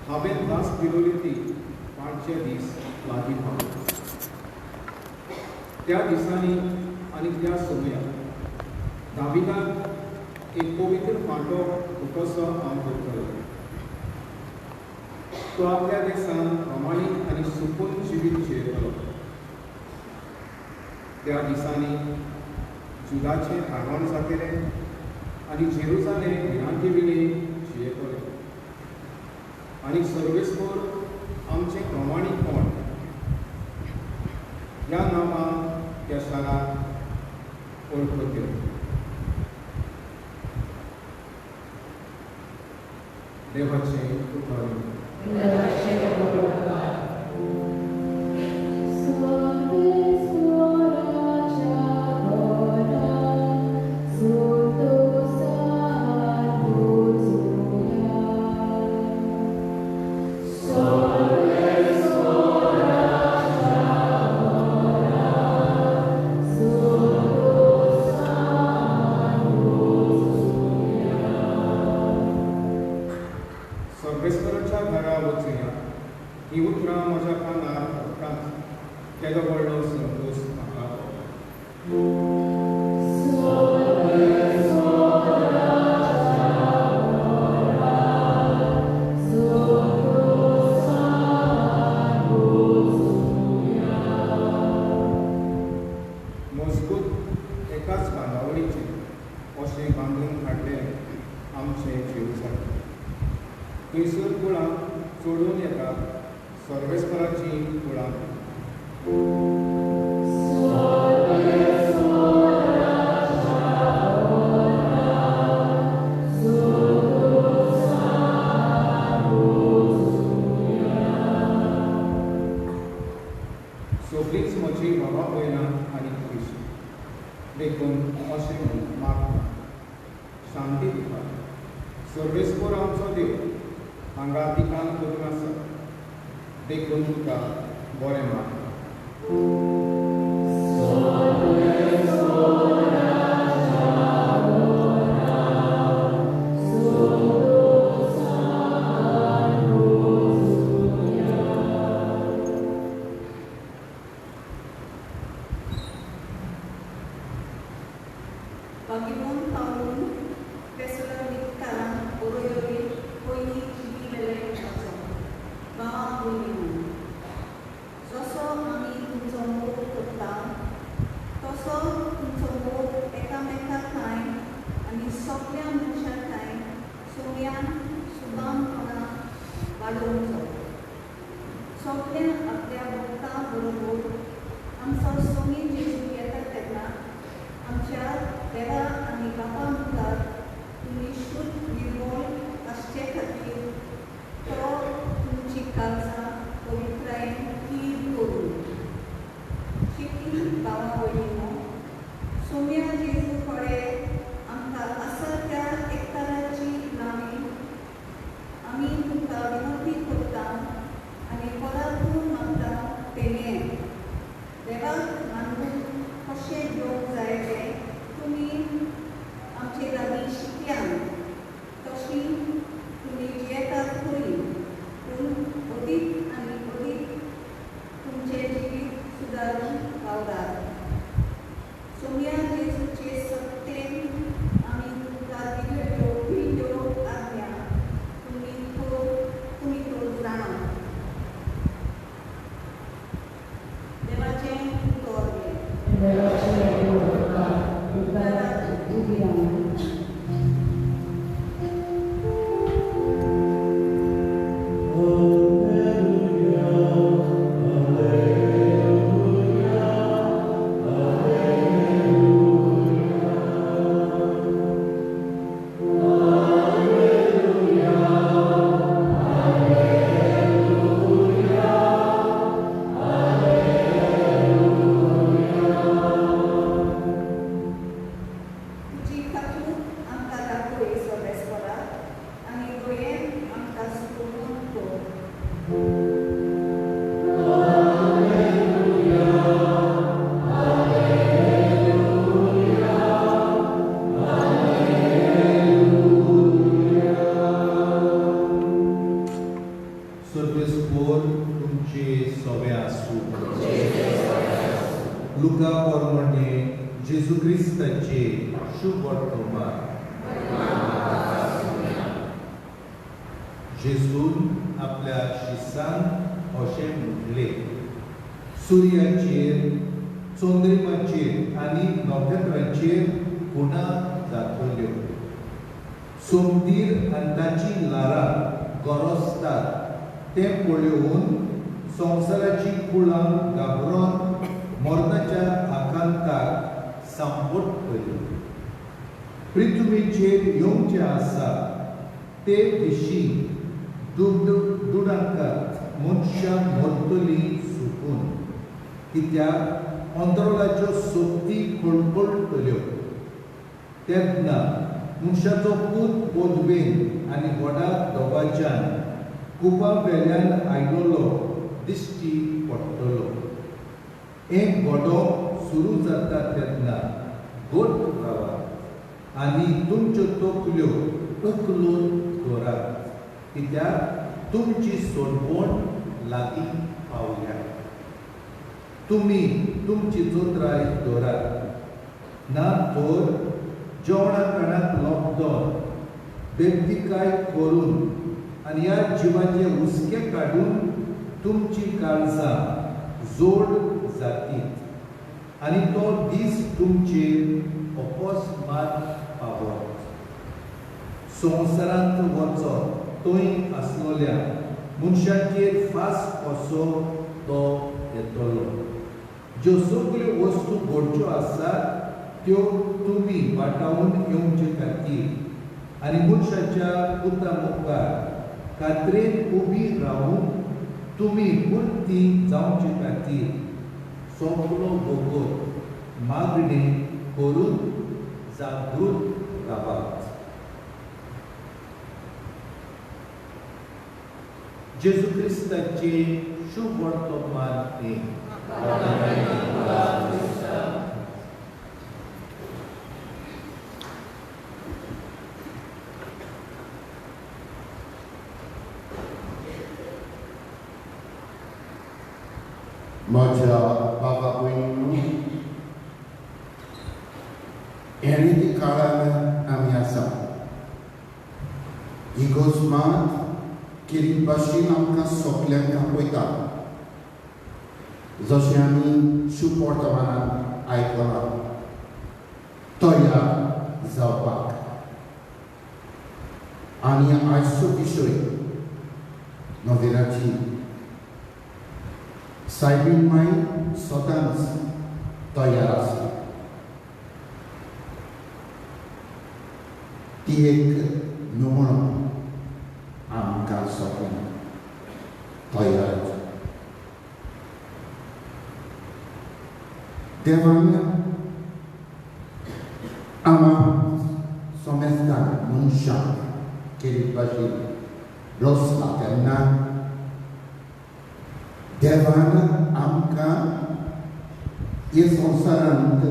हांवें भास दिलोली ती 5 दीस लागीं पावले. त्या दिसांनी आनी त्या समयाक दाविदाक एक पवित्र फांटो कसो हांव करतलो. तो आपल्या देशांत प्रामाणीक आनी सुकून जिवीत जियेतलो. त्या दिसांनी जुदाचें हाडवण जातलें आनी जेरुसालेम भिरांती विणे जियेतले. आनी सर्वेस्पर आमचें प्रामाणीकपण ह्या नांवान त्या शाराक वळखतले. देवाचें उतर. सर्वेस्पराच्या घरा वचुया. ही उतरां म्हज्या कानार पडटात. केदो व्हडलो संतोश म्हाका मजबूत एकाच बांदावळीचेर अशें बांदून हाडलें आमचें जेरुसालेम. थंयसर कुळां चोडून येतात सर्वेस्पराची कुळां. सोबलींच म्हजी बाबा भयणां आनी पयस देखून अशें म्हूण मागता. शांती दिता. सर्वेस्पर आमचो देव हांगा तिकान करून आसा. देखून तुका बरें मागता. Panginoon Panginoon, Thessalonica, Oroyori, Hoini, Chibile, Chacho, Mga Panginoon. Joso ami tuncombo kota, toso tuncombo eka-meka kain, ani sopya musha kain, sumyan subam pana balonzo. Sopya आपल्या भक्ता बरोबर आमचो सोमी जेजू येता तेन्ना आमच्या देवा आनी बापा मुखार तुमी शुद्ध निर्मळ आसचे खातीर तो तुमची काळजां पवित्रायेन कीर करून. शिकी गांवा वयलीं सोम्या जेजू कडेन आमकां आसा त्या एकताराची नांवी आमी तुमकां विनंती करता आनी परातून मागता तेणें. देवाक मानून कशें घेवंक जाय तें तुमी आमचे लागीं शिकयान. तशी तुमी जियेतात खरी, पूण अदीक आनी अदीक तुमचें जिवीत सुदारून पावतात. सोम्या जेजूचे सत्तेन आमी तुमकां दिल्ल्यो भिल्यो आज्ञा तुमी तो जाणा. देवाचें उतर सर्वेस्पोर तुमचे सवे आसूं. लुका पोरमोणे जेजू क्रिस्ताचे शुभ वर्तमान. जेजून आपल्या शिसांक अशें म्हटलें, सुर्याचेर, चंद्रिमाचेर आनी नखेत्रांचेर खुणा जातल्यो. सोमतीर आनी ताची लारां गरजतात तें पळोवन संवसाराची कुळां घाबरोन मरणाच्या आकांताक सांपट पयली. पृथ्वीचेर येवचें आसा ते दिशी दुडांकात मनशां मरतलीं सुकून, कित्याक अंतराळाच्यो सोबती कळकळटल्यो. तेन्ना मनशाचो पूत पोदवेन आनी व्हडा दोगाच्यान कुपा वेल्यान आयलोलो दिश्टी पडटलो. एक घोडो सुरू जाता तेन्ना गोठ रावात आनी तुमच्यो तकल्यो उखलून दवरात, कित्याक तुमची सोडवण लागीं पावल्या. तुमी तुमची जोत्राय दवरात, ना तर जेवणा काणाक लोकदोन बेबदिकाय करून आनी ह्या जिवाचे हुस्के काडून तुमची काळजां जोड जातीत आनी तो दीस तुमचेर अकस्मात पावत. संवसारांत वचत थंय आसलोल्या मनशांचेर फास कसो तो येतलो. ज्यो सगल्यो वस्तू घडच्यो आसात त्यो तुमी वाटावून येवचे खातीर आनी मनशाच्या पुता मुखार खात्रेन उबी रावून तुमी पुर्ती जावचे खातीर सगलो भोगोत मागणी करून जागृत रावात. जेजू क्रिस्ताचे शुभ वर्तमान हे. म्हज्या बाबा भयणींनो, हे रिती काळान आमी आसा. ही गोजमात कितें भाशेन आमकां सोगल्यांक आपयता, जशें आमी शुभ वर्तमानांत आयकलां, तयार जावपाक. आनी आयचो विशय नोवेलाची सायबीण माय सदांच तयार आसता. ती एक नमूनो आमकां सगळ्यांक तयार. देवान आमां सोमेस्तान मनशांक केले भाशेन रचला तेन्ना देवान आमकां हे संवसारांत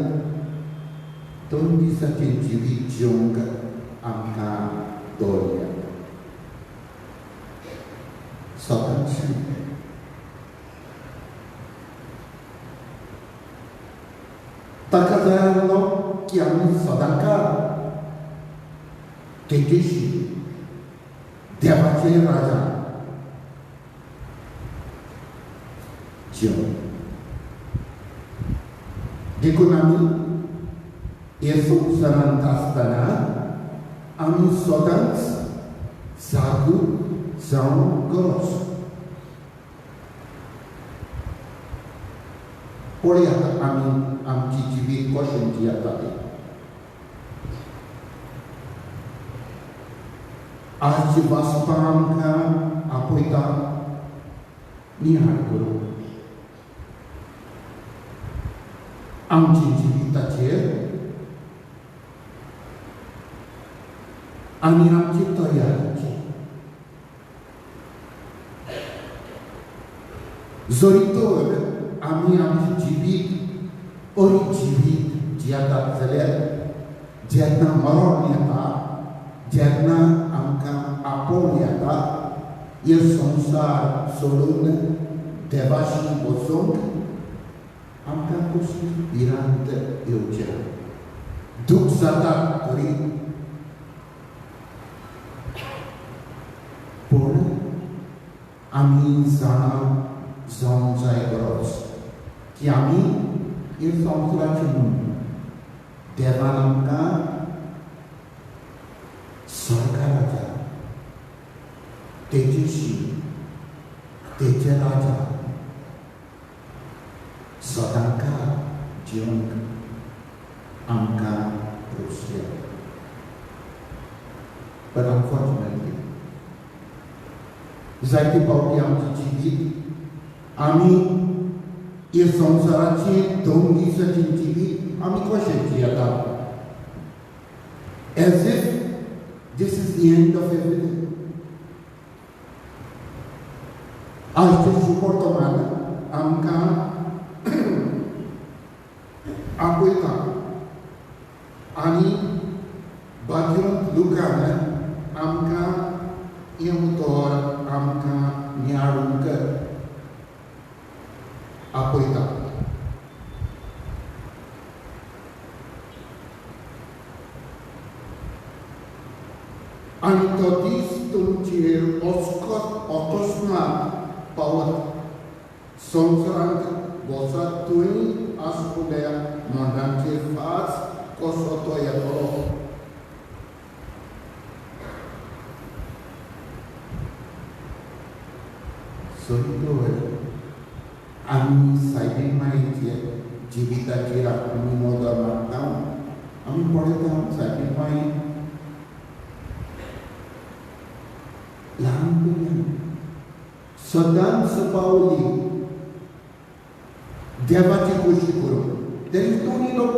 2 दिसांचें जिवीत जिवंक आमकां दवरल्या. सदांच ताका जाय आसलो की आमी सदांकाळ तेजेशी देवाचे राजा जिवन देखून आमी हे संवसारांत आसतना आमी सदांच जागृत जावंक गरज. पळयात आमी आमची जिवीत कशें जियेता तें. आजची वाचपां आमकां आपयता निहाळ करूंक. आमची जिविताचेर आनी आमची तयारी. जरी तर आमी आमची जिवीत बरी जिवीत जियेतात जाल्यार जेन्ना मरण येता, जेन्ना आमकां आपोळ येता, हे संसार सोडून देवाशी वचूंक आमकां कसली भिरांत येवचें. दूख जाता तरी पूण आमी जाणा जावंक जाय गरज की आमी हे संवसाराचे न्हू, देवान आमकां स्वर्गाराजा तेजेशी तेजे राजा सदांका जिवंक आमकां प्रोत्साहन. But unfortunately, जायते फावटी आमचें जिवीत आमी हे संवसाराची 2 दिसांची जिवीत आमी कशें जियेता, as if this is the end of everything. आजचे सुपरतमान आमकां आपयता आनी भाग्यवंत लोकांक आमकां हे उतर आमकां नियाळूंक आपयता. आनी तो दीस तुमचेर अकस्मात पावत. संवसारांत वचत थंय आसपुल्या मोंडांचेर फास कसो तो येतलो. सोडून आमी सायडीन मायचे जिविताचेर आमी मोदर मारता. आमी पळयता सायडीन माय ल्हान भुरग्यांक सदांच पावली देवाची गोश्टी करूंक. There is no need of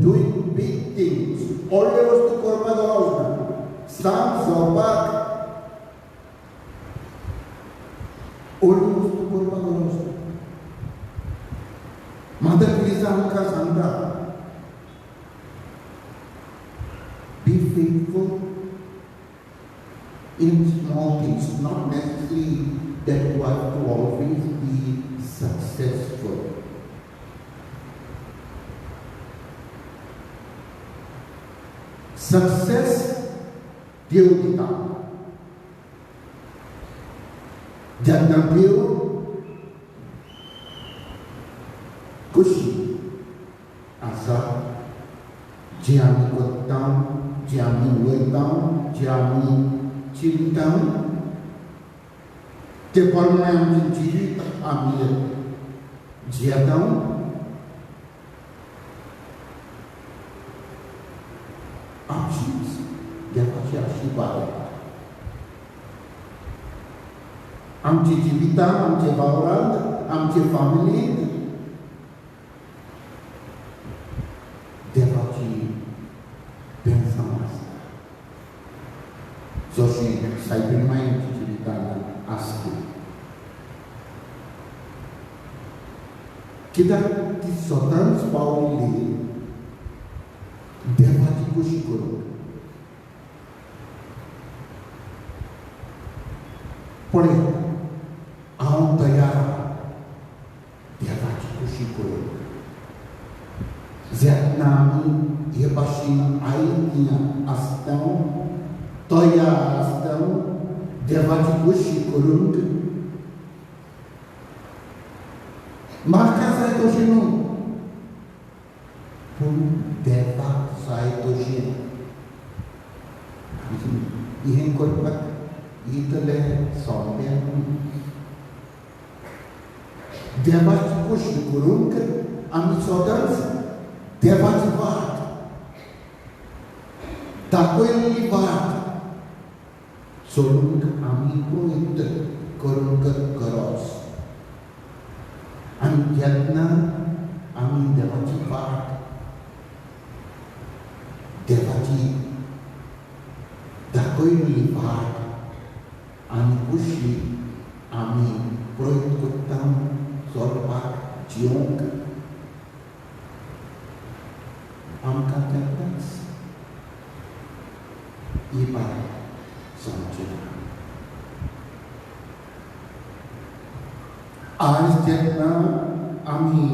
doing big things. व्हडले वस्तू करपाक गरज ना. सांग जावपाक व्हडली वस्तू करपाक गरज ना. मदर तेरेसा आमकां सांगता, बी फेथफूल in small things, not necessarily that you have to always be successful. Success Deus kita. Jangan Deus kushi asa jami kotam jami wetam jami चिंतन ते प्रमाणे आमचे जिवीत आमी जियेता. आमचीच देवाची आशिर्वाद आमची जिवितांत, आमचे वावरांत, आमचे फॅमिलींत देवाची बेंसां आसा. जशें सायबीण मायची जिवितांत आसता. कित्याक ती स्वताच पावली देवाची कुशी करूंक. पळय हांव तयार देवाची कुशी करूंक. जेन्ना आमी हे भाशेन आयिल्ली आसता तयार आसता देवाची कुशी करूंक. म्हाका जाय तशें न्हू पूण देवाक जाय तशें. हें करपाक इतले सोंपें न्हू. देवाची कुशी करूंक आमी सदांच देवाची वाट दाखयल्ली वाट सोडूंक आमी प्रयत्न करूंक गरज. आनी जेन्ना आमी देवाची वाट देवाची दाखयल्ली वाट आनी कुशी आमी प्रयत्न करता चलपाक जियोंक आमकां तेन्नाच ही बात समजेना. आज जेन्ना आमी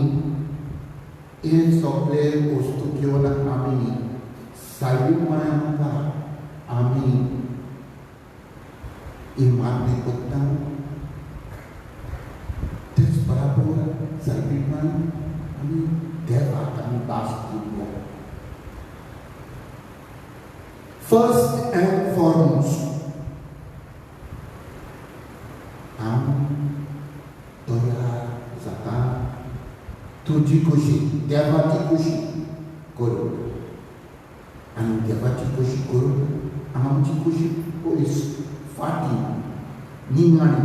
हे सगळे वस्तू घेवन आमी सायबीण म्हळ्यार म्हणटा आमी इमारती करता तेच बराबर सायबीण आमी देवाक आमी दास दिवप. फर्स्ट एंड फॉरमोस्ट तयार जाता तुजी खुशी देवाची खुशी करून आनी देवाची खुशी करून आमची खुशी पयस फाटी निमाणी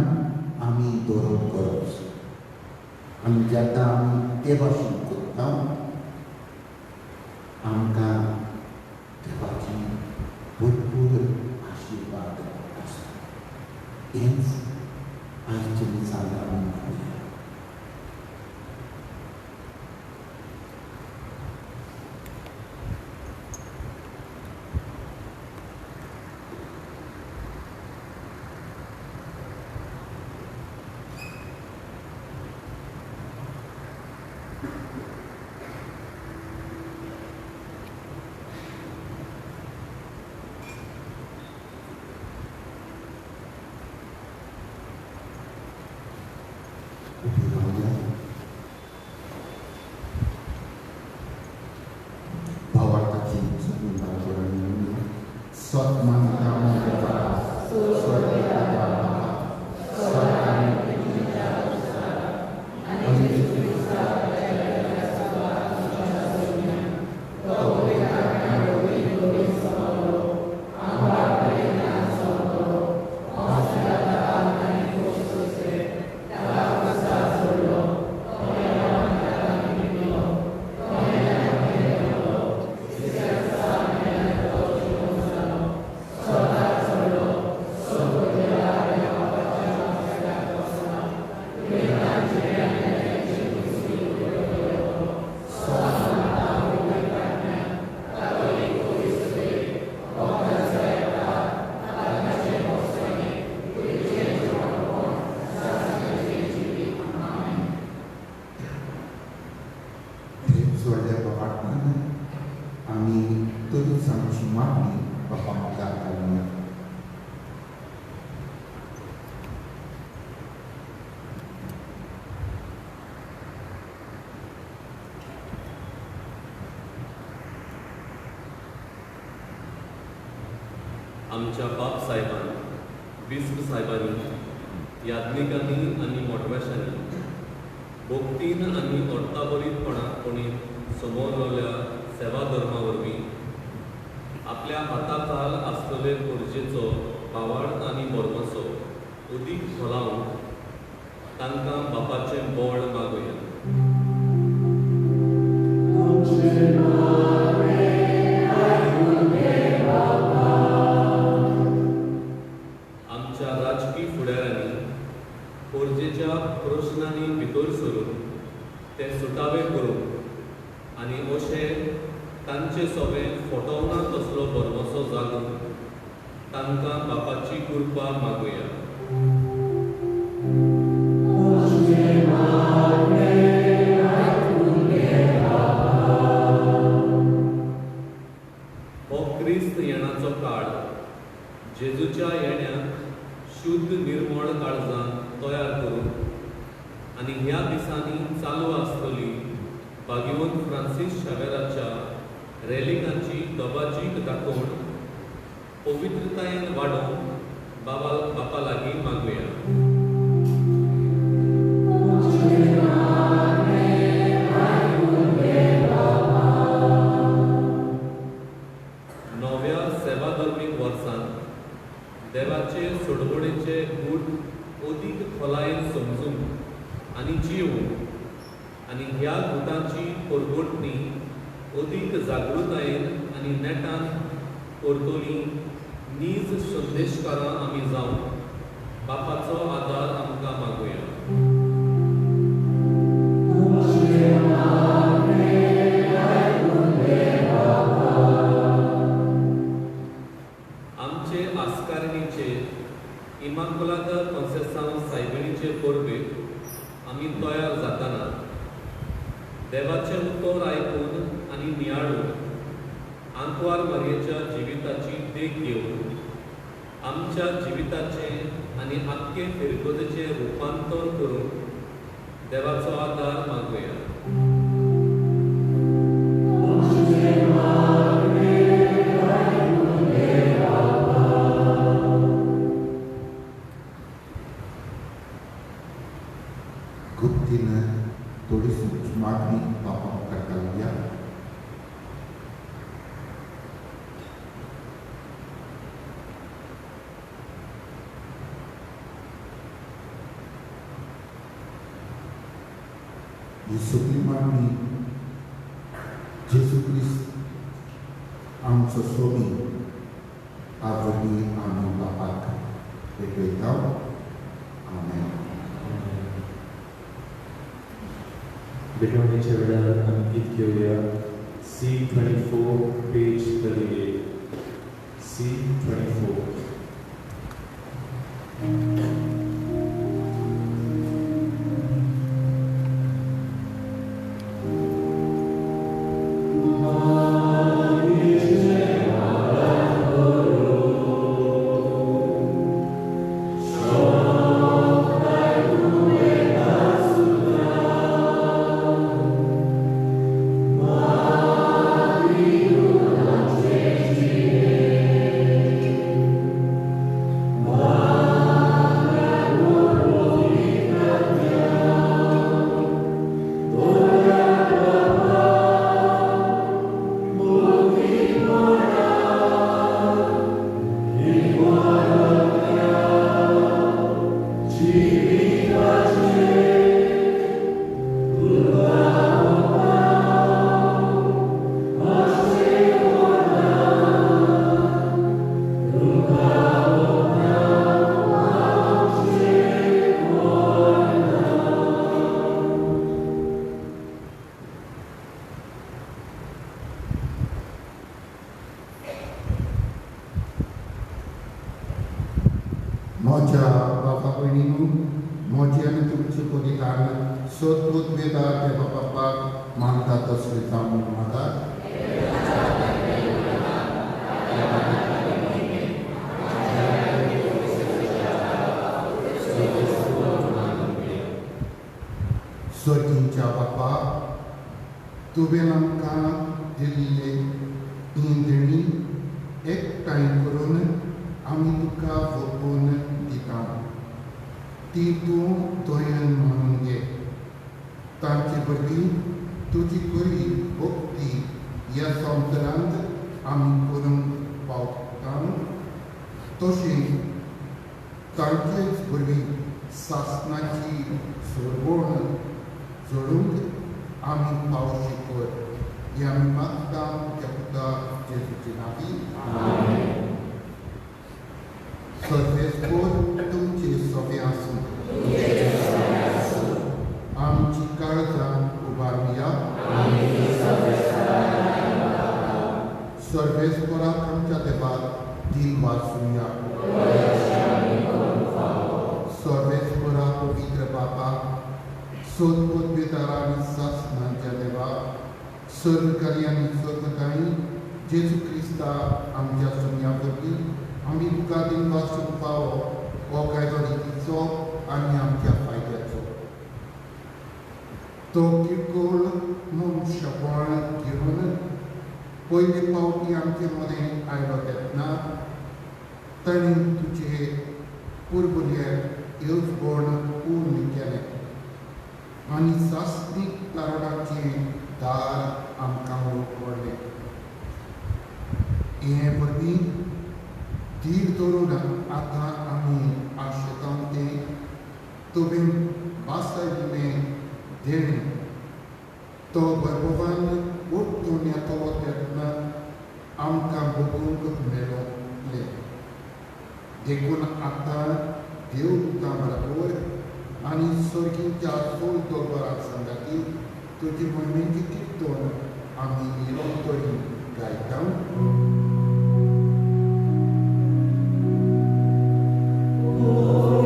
आमी दवरप गरज. आनी जेन्ना आमी ते भाशेन करता आमकां देवाची भरपूर आशिर्वाद आसा. हेंच आयचे दिसांनी आमी पळोवया. आमच्या बाप साहेबान बिस्प साहेबांनी याज्ञिकांनी आनी मोटवेशांनी भोक्तीन आनी ओर्ताबरीतपणांनी समोर रावल्या सेवा धर्मा वरवीं आपल्या हाताखाल आसतले खोर्जेचो भावार्थ आनी मोरमाचो उदीक खोलावन तांकां बापाचें बोड मागुया. आमच्या राजकीय फुडाऱ्यांनी खोर्जेच्या प्रश्नांनी भितर सरून ते सुटावे करून आनी अशें तांचे सगळें फटोवना तसलो बरमसो जागून तांकां बापाची कृपा मागुया. हो क्रिस्त येणाचो काळ जेजूच्या येण्याक शुद्ध निर्मळ काळजां तयार करून आनी ह्या दिसांनी चालू आसतली भागिवंत फ्रांसीस शावेराच्या रॅलिकांची दबाजीक दाखोवन पवित्रतायेन वाडोवन बापा लागीं मागुया. नव्या सेवा धर्मीक वर्सांत देवाचे सोडवणेचे गूट अदीक खोलायेन समजून आनी जिवून आनी ह्या गुटांची परगोटणी अदीक जागृतायेन आनी नेटान करतली नीज संदेशकारां आमी जावन बापाचो आदार आमकां मागुया. आमचे आस्कारणीचे इमाकुलादा कॉन्सेसांव सायबिणीचे परबेक आमी तयार जाताना देवाचें उतर आयकून आनी नियाळून आंकवार मारयेच्या जिविताची देख घेवन आमच्या जिविताचें आनी आख्खे फिरकोदेचें रुपांतर करून देवाचो आदार मागुया. गुप्तीनं थोडीशी मागणी बापा करता ही सगळी मागणी जेजू क्रिस्त आमचो स्वामी आवडी आमी बापाक भेटयता. आमेन. भेटवणीच्या वेळार आमी गीत घेवया C24 page 38. C24. Moja Bapak Peninu, moja itu bersyukur sudut beda ke Bapak manta terserita mata. Sorginca Bapak, tu belangka dilile indeni ek time corona. Ami tuka vopon ditam. Titu toyan manunge. Tanti berdi, tuji kuri bukti ya somterand ami kurung pautan. Toshin tanti berdi sasnaki sorbon zorung ami pausikur. Yang makam japuta Yesus Nabi. Amen. Sorvespor tumce soveasu. Am cikarza ubarmia. Sorvespora kamca debat dilvasunya. Sorvespora pavitra Bapa. Sodput vetarani sas nanja deva. Surg kalyani surgakai. Jesu Krista amja sunya pergi. Ami buka din vasum pao o kaidori itso ani amja faidatso. To kirkol mum shawan kirona poi de pau ki amke mode airotetna tani tuche purbulia Ilsborn urnikene ani sasti larodachi dar amkamu korne. Ihe pergi Dir toruna ata ami ashetante tobin basta dine deni to barbovan urtunya to terna amka bukung melo le dekuna ata deu tamarapur ani sorgi ja sol dobarat sangati tuji moimenti kitton ami ilontori gaitang. Oh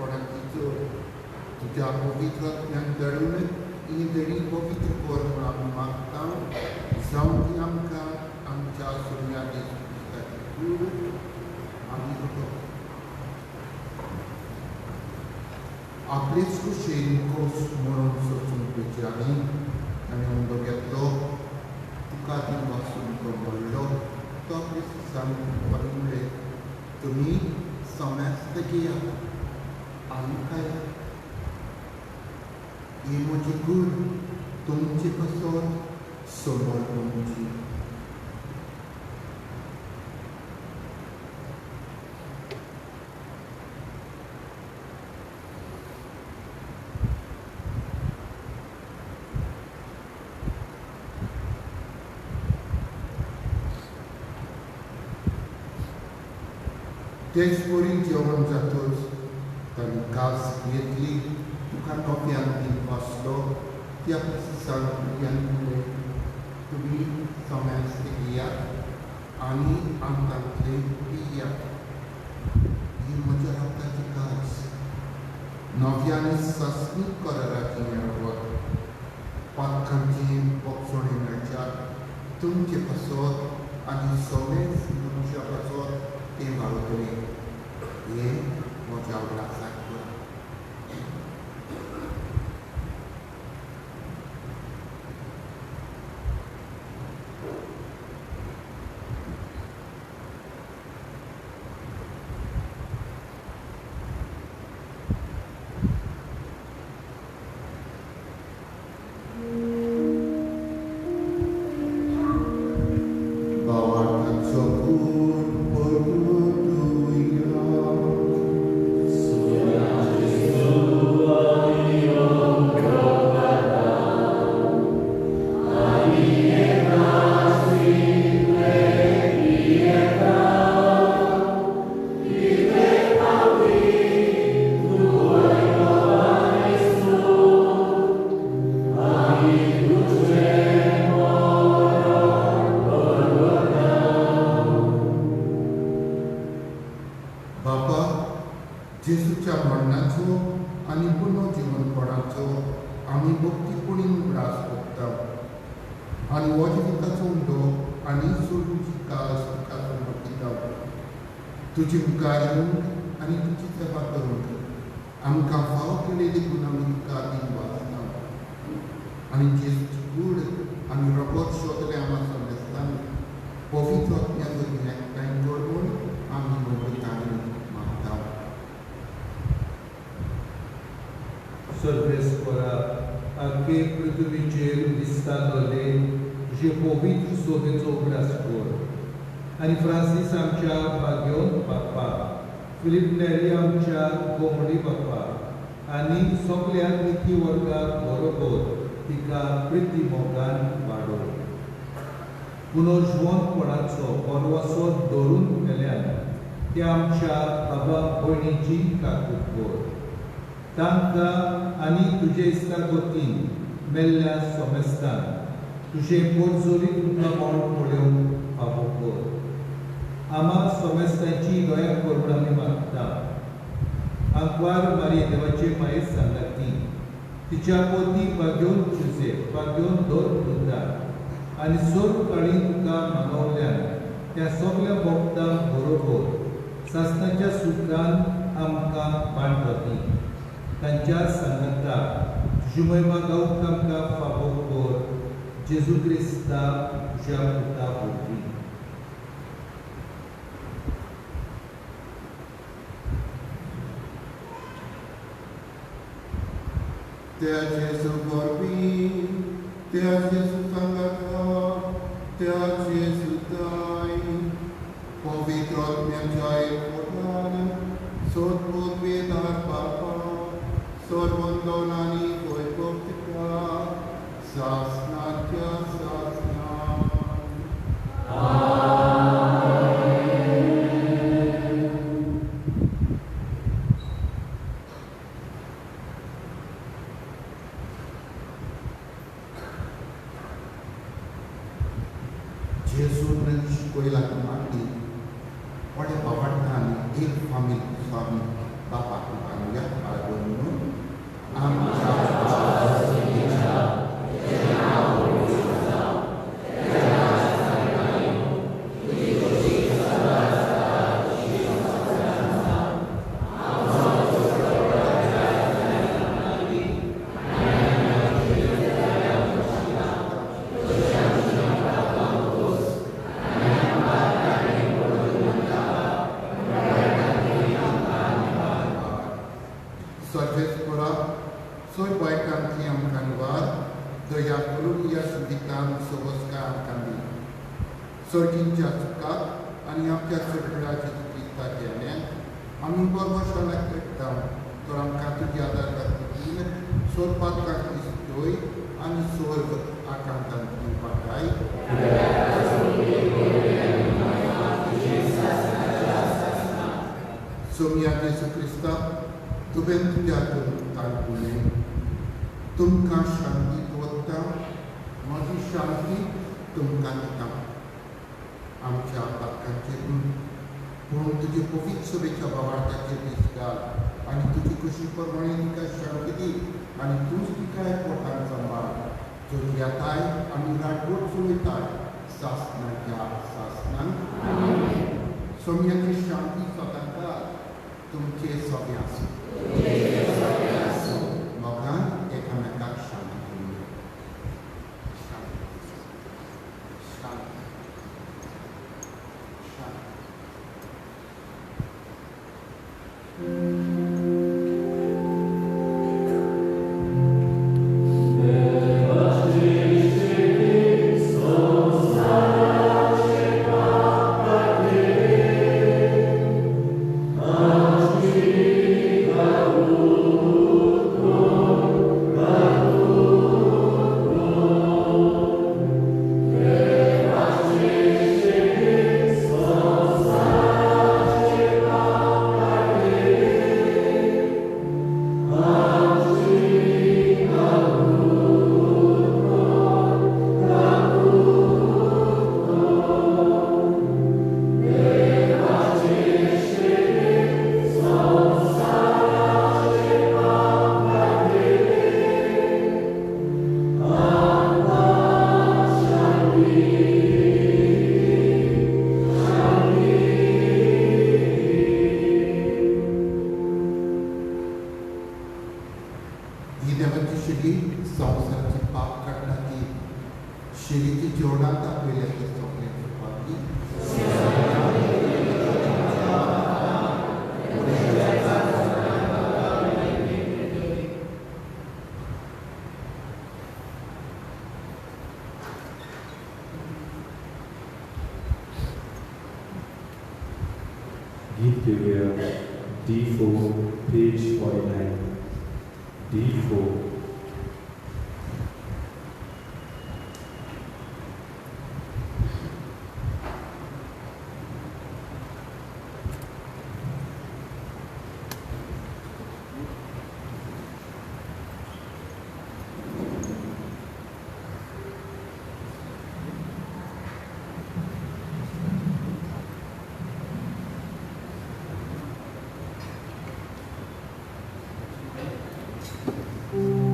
कोणाचो तुझ्या पवित्रांतल्यान दळून ही जरी पवित्र कर म्हूण आमी मागता जावं ती आमकां आमच्या सोन्या आमी करतो आपलेच कुशेन खोस म्हणून सोचून विचारली आनी उंडो घेतलो तुका ती वाचून तो म्हणलो तो आपले सांगून म्हणले तुम्ही समस्त घेया आनी काय ही म्हजी कूड तुमची कसोर समोर तुमची तेच पोरी जेवण जातोच ताणी कास घेतली तुका नोव्यान बीन बसलो ती आपल्या सांगल्यान म्हणलें तुमी समस्त घेयात आनी आमकांतले पिया ही म्हज्या रक्ताची कास नव्यान सस्मीक कराराची मेळवत पातकांची बोगसोणी मेळच्यात तुमचे पासत आनी सगळेच मनशा पासत ते वाळटले हे म्हज्या आवडाक जेजूच्या मरणाचो आनी पुनर्जीवनपणाचो आमी भक्तीपणीन उगडास करता आनी हो जिविताचो उंडो आनी सोडूची कास तुका समर्पिता तुजे मुखार येवन आनी तुजी सेवा करून आमकां फाव केलेली गुण आमी तुका दी वाचता आनी जेजूची कूड आनी रगत शोधले आमा संदेशान पवित्र आत्म्याचो एकठांय जोडून आमी नोकरीतानी मागता सर्वेस्परा आख्खे पृथ्वीचेर दिसता जाले जे पवित्र सोबेचो उगडास कर आनी फ्रांसीस आमच्या भाग्योन बाप्पा फिलीप नेरी आमच्या कोंबडी बाप्पा आनी सगळ्या निती वर्गाक बरोबर तिका प्रिती मोगान वाडोव पुनर्जीवनपणाचो परवासो धरून गेल्यान त्या आमच्या बाबा भयणीची काकूट कर तांकां आनी तुजे इश्टागतीन मेल्ल्या सोमेस्तान तुजे पोरजोरी तुमकां मोड पळोवंक फावो कर आमा सोमेस्तांची दया कर म्हूण आमी मागता आंकवार मारी देवाचे मायेर सांगाती तिच्या पोती भाग्योन जुजेफ भाग्योन दोर वृंदा आनी सर्व काळी तुका मानवल्यान त्या सगळ्या भक्तांक बरोबर सासणाच्या सुखान आमकां बांदवती तांच्या सांगता तुजी महिमा गावूंक आमकां फावो कर जेजू क्रिस्ता तुज्या पुता वरवीं त्या जेजू वरवीं त्या जेजू सांगता त्या जेजू ताई पवित्र आत्म्याच्या एकवटान सोदपूत वेदार बापा सर्वंदोनानी वैभवतिका सासनाच्या सासना जेजून शिकयला मागली व्हडे बाबांनी एक फामील स्वामी बापाक मानूया Sorvespora, soy baitantli amkanwar, doya kuluya suditan soboska amkandi. Sorginja sukat, ani amkya surgura Jesu Krista jane, ami borboshana krektam, toram katu jadar katukin, sorpat kakistoi, ani sorg akantan pakai. Somia Jesu Krista, तुबें तुझ्या तालपुले तुमकां शांती दवरता माझी शांती तुमकां दिता आमच्या पातकांचेर म्हणून तुजे पवित्र सभेच्या भावार्थाचेर दीस घाल आनी तुजी कशी प्रमाणे तिका शांती दी आनी तूंच तिका एकवटान सांबाळ जो येताय आनी राजवट चलयताय सासणाच्या सासणान सोम्याची शांती सदांकाळ तुमचे सभे आसूं Mogan एकामेकाक शांती दिवं. शांती. शांती. शांती. Git Julia, D4, page 49. D4. Thank you.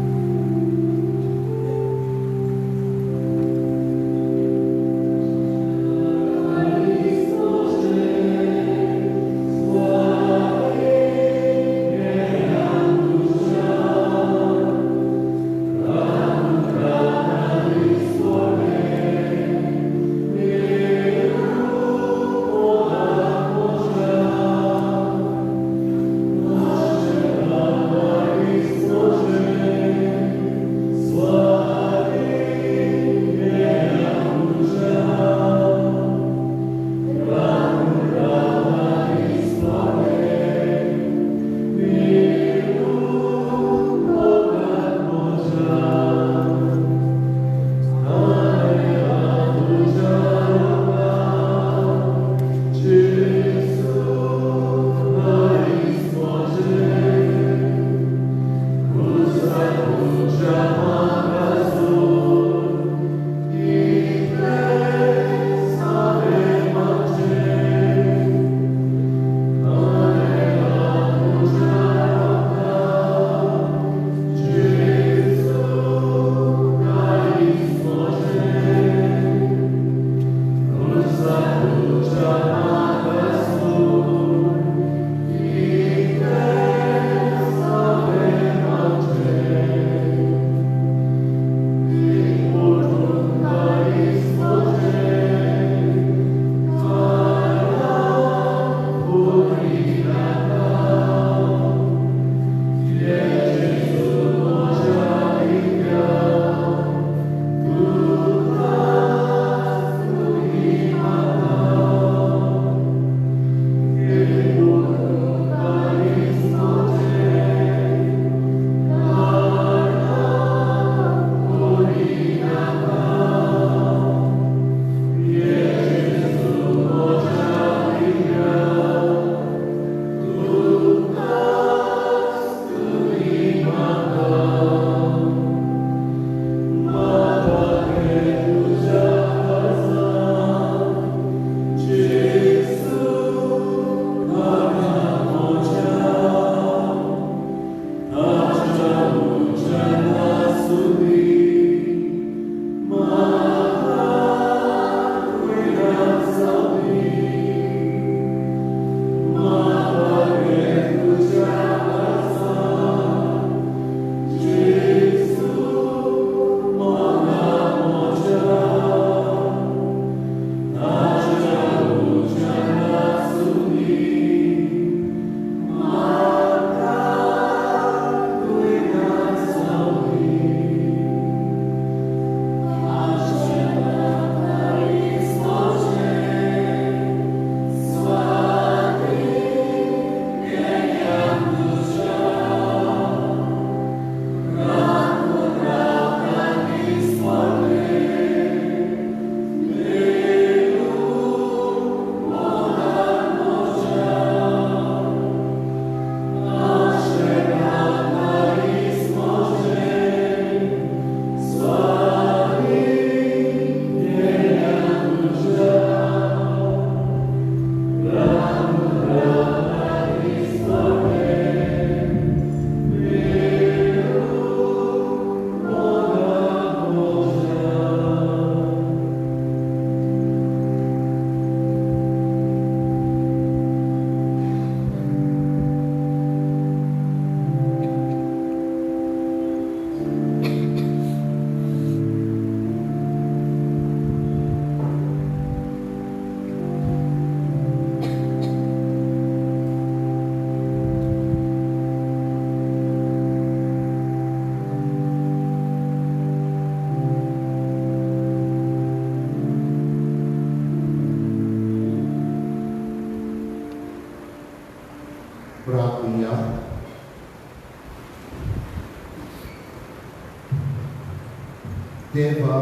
देवा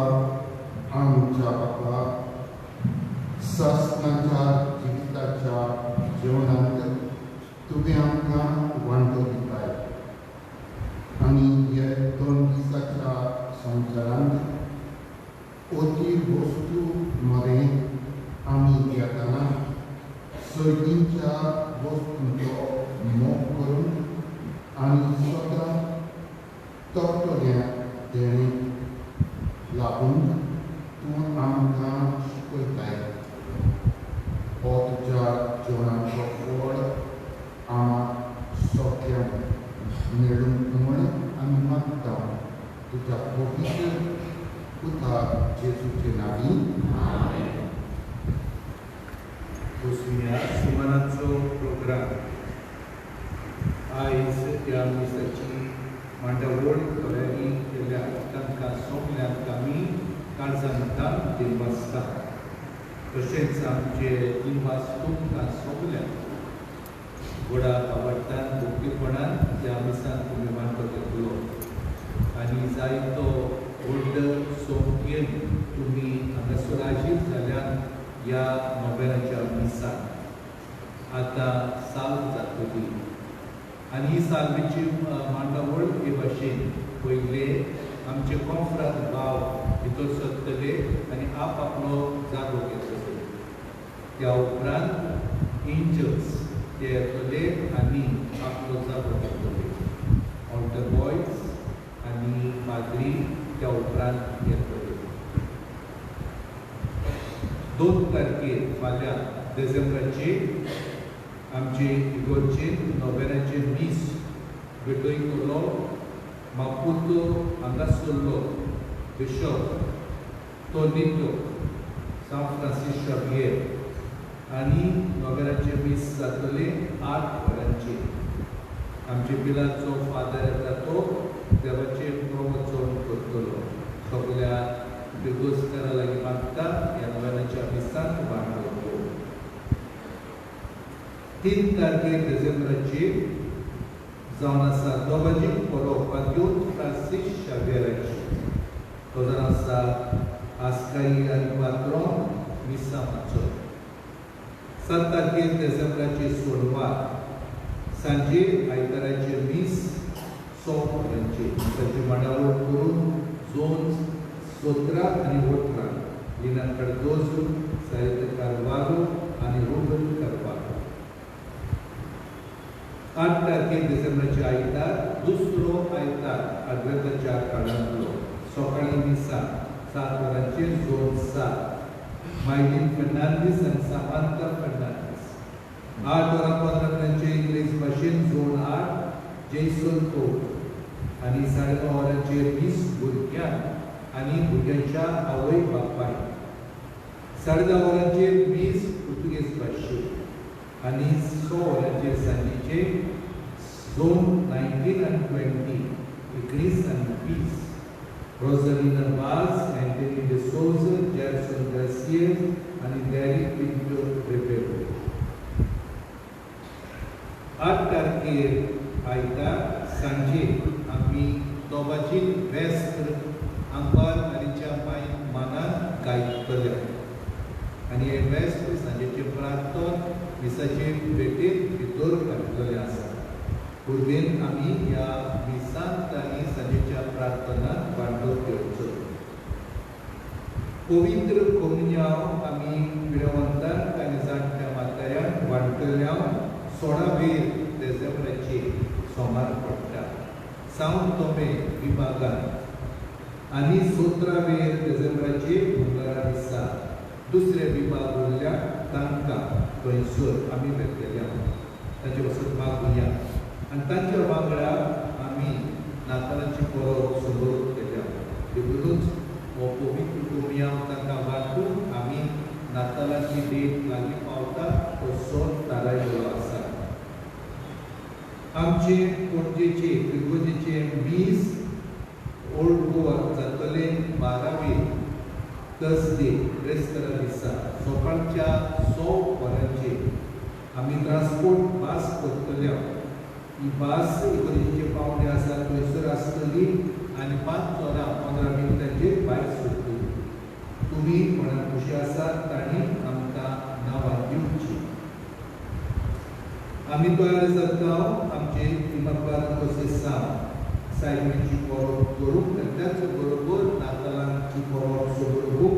आमच्या बाबा ससनाच्या जिविताच्या जीवनांत तुवें आमकां वांटो दिताय आनी हे 2 दिसाच्या संवसारांत ओती वस्तू मरें आमी घेतना सर्गींच्या वस्तूंचो मोग करून आनी स्वता तोटोल्या देणे लागून तूं आमकां शिकयताय हो तुज्या जिवनाचो फळ आमाक सगळ्यांक मेळूंक म्हण आमी मागता तुज्या पवित्र पुता जेजूचे नांवी आमेन. बसुया सुमाराचो प्रोग्राम आयज ह्या मिसाची मांडावळ तयारी केल्या तांकां सगल्यांक आमी काळजांतां दिवसता. तशेंच आमचे दिवस तुमकां सगल्यांक व्हडा आवडटान भक्तीपणान त्या मिसान तुमी वांटो घेतलो आनी जायतो व्हड सोमतेन तुमी हांगासर हाजीर जाल्यात ह्या नोव्हेंबराच्या मिसान. आतां साल जातली आनी ही सालवेची मांडावळ हे भाशेन पयले आमचे कॉन्फ्रांत भाव भितर सरतले आनी आपलो जागो घेतले. त्या उपरांत एंजल्स ते येतले आनी आपलो जागो घेतले. ऑल्टर बॉयज आनी माद्री त्या उपरांत येतले. 2 तारखेर फाल्यां डिसेंबराचे आमचे इगोर्चेर नोव्हेंबराचे मीस भेटयतलो मापुतो हांगासरलो बिशप टोनितो सान फ्रांसीस शावियर आनी नोव्हेंबराचे मीस जातले 8 वरांचेर. आमचे पिलाचो फादर येता तो देवाचें प्रवचन करतलो. सगल्या इगोर्जकारां लागीं मागता ह्या नोव्हेंबराच्या मिसाक वांटो. 3 तारखेर डिसेंबराची जावन आसा दोगांची परोवपाद्योत फ्रांसीस शावियराची. तो जावन आसा आस्काई आनी पात्रोन मिसामाचो. 7 तारखेर डिसेंबराची सोडवार सांजे आयताराचे मीस 6 वरांचेर मिसाची मांडावळ करून जोन सोत्रा आनी वोट्रां लिना कार्दोजो साहित्य कारवारो आनी रुबन कारवारो. 8 तारखेर डिसेंबराचे आयतार दुसरो आयतार आद्वेंताच्या काळांतलो सकाळीं मिसा 7 वरांचेर जोन 7 मायलीन फर्नांदीस आनी सामांता फर्नांदीस. 8 वरां 15 मिनटांचे इंग्लीश भाशेन जोन 8 जेसन तोप आनी 9:30 वरांचेर मीस भुरग्यांक आनी भुरग्यांच्या आवय बापाय. 10:30 वरांचेर मीस पुर्तुगेज भाशेन आनी 6 वरांचेर सांजेचे झोन 19 आनी 20 इक्रीस आनी पीस. रोझालिना वाज, एंटनी de Souza, जॅरसन गार्सियस आनी डॅरिक पिंटो रिबेरो. 8 तारखेर आयतार सांजे आमी दोबाची वेस्त्र आंबार आनीच्या मानान गायतले आनी हे वेस्त्र सांजेचे प्रार्थन मिसाचे भेटेन भितर घातलेले आसा. पूर्वेन आमी ह्या मिसांत आनी सांजेच्या प्रार्थनांत वांटो घेवचो. पवित्र कोमन्याव आमी पिडवंतांक आनी जाणट्या माताऱ्यांक वांटल्यांक 16 डिसेंबराचेर सोमार पडटा सावन तोमे विभागांत आनी 17 डिसेंबराचेर मंगळारा दिसा दुसरे विभाग उरल्या तांकां थंयसर आमी भेटलेले आहात. ताचे पासून मागुया आनी तांच्या वांगडा आमी नातालाची परब सुरू केल्या. देखूनच हो पवित्र कोमयाव तांकां वांटून आमी नातालाची डेट लागीं पावता तो सण थारायिल्लो आसा. आमचे पणजेचे इगोर्जेचे मीस ओल्ड गोवा जातले 12 थर्सडे क्रेस्तारा दिसा सकाळच्या 6 वरांचेर आमी ट्रान्सपोर्ट बास करतले. ही बास इगोर्जेचे पावणे आसा थंयसर आसतली आनी 5 वरां 15 मिनटांचेर भायर सरतली. तुमी कोणाक खुशी आसात तांणी आमकां नांवां दिवची. आमी तयार जाता आमचे इमारत प्रोसेसांव सायबिणीची परब करूंक आनी त्याच बरोबर नातालांची परब सोडूंक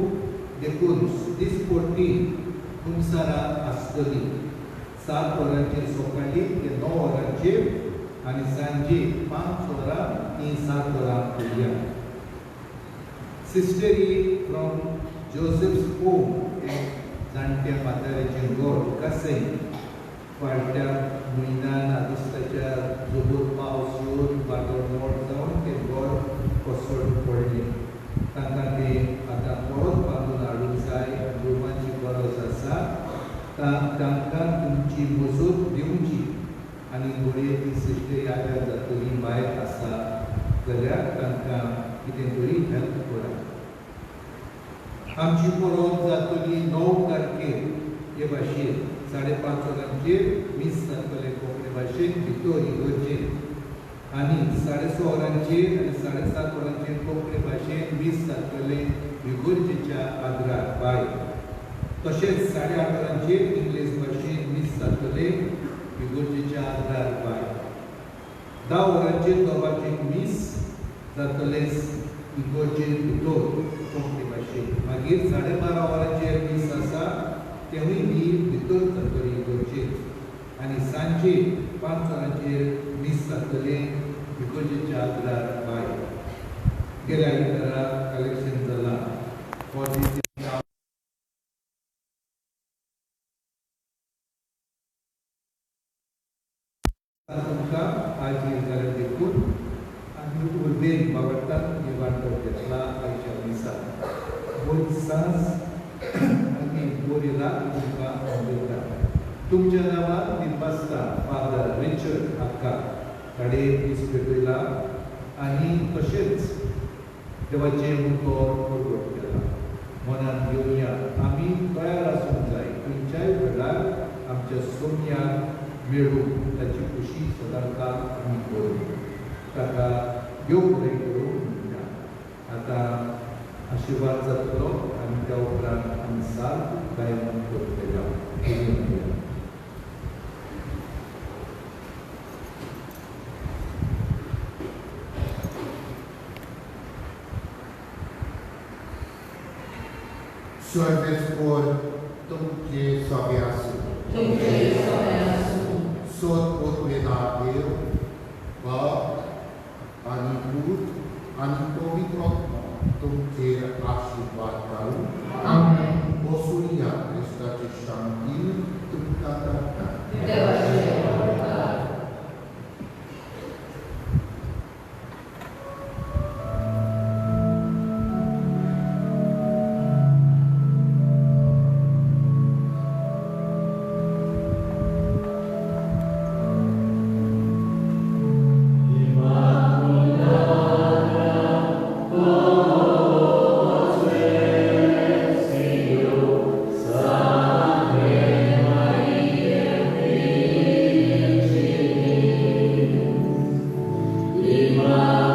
देखून दिसपट्टी तुमसारा आसतली. 7 वरांचेर सकाळीं ते 9 वरांचेर आनी सांजे 5 वरां ती 7 वरां उरल्या. सिस्टरी फ्रॉम जोसेफ्स होम एक जाणट्या म्हाताऱ्याचें घर कासय फाटल्या म्हयन्यान आगोस्ताच्या जोर पावस येवन वादळ मोड जावन तें घर कोसळून पडलें. तांकां तें आतां परत बांदून हाडूंक जाय. रुमाची गरज आसा. तांकां तुमची मजत दिवची आनी घडये ती सिस्टरी आदार जातली भायर आसा जाल्यार तांकां कितें तरी हेल्प करा. आमची परब जातली 9 तारखेर हे भाशेन 5:30 वरांचेर मीस जातले कोंकणी भाशेन भितर इगर्जेन आनी 6:30 वरांचेर आनी 7:30 वरांचेर कोंकणी भाशेन मीस जातले इगर्जेच्या आदारार भायर. तशेंच 8:30 वरांचेर इंग्लीश भाशेन मीस जातले इगर्जेच्या आदारार भायर. 10 वरांचेर दोगांचें मीस जातले इगर्जेन भितर कोंकणी भाशेन. मागीर 12:30 वरांचेर मीस आसा तेवूय बी भितर जातली इगर्जेन आनी सांजे 5 वरांचेर मीस जातले इगर्जेच्या आदारार भायर. गेल्या आयतारा कलेक्शन जालां. तुमकां आज जाल्यार देखून आमी उर्बेन बाबटान निवांतो घेतला आयच्या दिसाक. बरी सांज आनी बरी रात तुमकां आवडटा. तुमच्या नांवान दिवपासता फादर रिचर्ड हाका ताणें दीस पेटयला आनी तशेंच देवाचें मुखार प्रगट केला. मनान घेवया आमी तयार आसूंक जाय खंयच्याय वेळार आमच्या सोम्याक मेळूंक ताची खुशी सदांकाळ आमी करूं. ताका देव बरें करूं म्हणटा. आतां आशिर्वाद जातलो आनी त्या उपरांत आमी सात गायन करतले. स्वर्गेस्वर तुमचे सवे आसूं. सोद उर्बेदा देव बाप आनी पूत आनी पवित्र आत्मा तुमचेर आशिर्वाद घालूं. बसूया क्रिस्ताची शांती तुमकां धाडटा. Ima